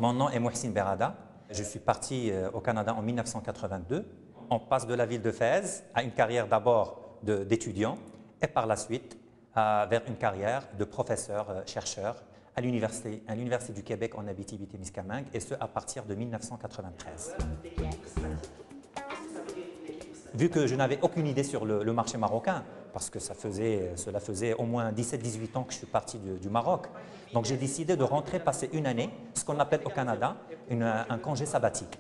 Mon nom est Mohsin Berada. Je suis parti au Canada en 1982. On passe de la ville de Fès à une carrière d'abord d'étudiant et par la suite vers une carrière de professeur-chercheur à l'Université du Québec en Abitibi-Témiscamingue, et ce à partir de 1993. Vu que je n'avais aucune idée sur le marché marocain, parce que cela faisait au moins 17-18 ans que je suis parti du Maroc, donc j'ai décidé de rentrer, passer une année, ce qu'on appelle au Canada un congé sabbatique.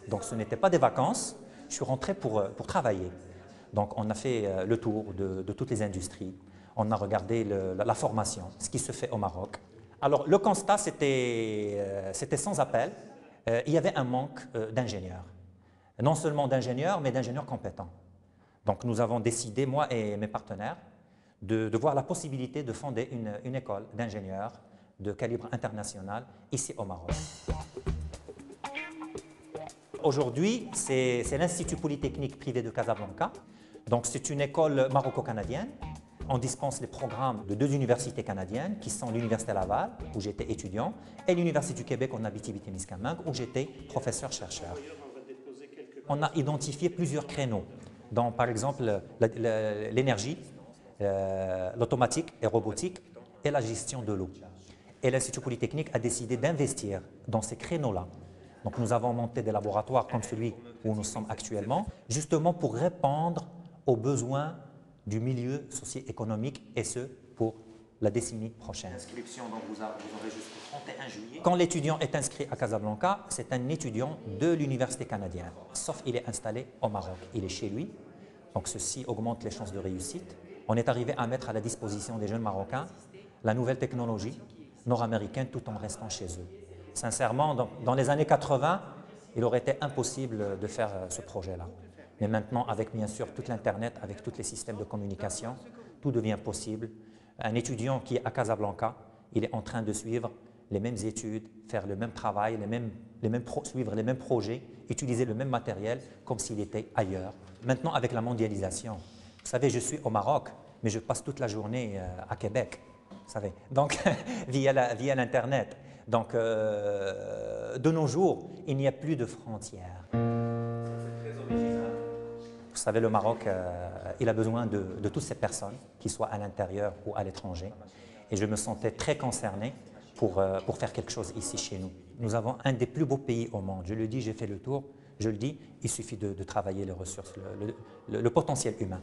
Donc ce n'était pas des vacances, je suis rentré pour travailler. Donc on a fait le tour de toutes les industries, on a regardé la formation, ce qui se fait au Maroc. Alors le constat c'était sans appel, il y avait un manque d'ingénieurs. Non seulement d'ingénieurs, mais d'ingénieurs compétents. Donc nous avons décidé, moi et mes partenaires, de voir la possibilité de fonder une école d'ingénieurs de calibre international ici au Maroc. Aujourd'hui, c'est l'Institut Polytechnique privé de Casablanca. Donc c'est une école maroco-canadienne. On dispense les programmes de 2 universités canadiennes qui sont l'Université Laval, où j'étais étudiant, et l'Université du Québec en Abitibi-Témiscamingue, où j'étais professeur-chercheur. On a identifié plusieurs créneaux, dont par exemple l'énergie, l'automatique et robotique et la gestion de l'eau. Et l'Institut Polytechnique a décidé d'investir dans ces créneaux-là. Donc nous avons monté des laboratoires comme celui où nous sommes actuellement, justement pour répondre aux besoins du milieu socio-économique, et ce pour la décennie prochaine. L'inscription dont vous aurez jusqu'au 31 juillet. Quand l'étudiant est inscrit à Casablanca, c'est un étudiant de l'université canadienne, sauf qu'il est installé au Maroc, il est chez lui, donc ceci augmente les chances de réussite. On est arrivé à mettre à la disposition des jeunes Marocains la nouvelle technologie nord-américaine tout en restant chez eux. Sincèrement, dans les années 80, il aurait été impossible de faire ce projet-là. Mais maintenant, avec bien sûr tout l'Internet, avec tous les systèmes de communication, tout devient possible. Un étudiant qui est à Casablanca, il est en train de suivre les mêmes études, faire le même travail, suivre les mêmes projets, utiliser le même matériel comme s'il était ailleurs. Maintenant, avec la mondialisation, vous savez, je suis au Maroc, mais je passe toute la journée à Québec, vous savez, donc via l'Internet. Donc, de nos jours, il n'y a plus de frontières. Vous savez, le Maroc, il a besoin de toutes ces personnes, qu'ils soient à l'intérieur ou à l'étranger. Et je me sentais très concerné pour faire quelque chose ici chez nous. Nous avons un des plus beaux pays au monde. Je le dis, j'ai fait le tour. Je le dis, il suffit de travailler les ressources, le potentiel humain.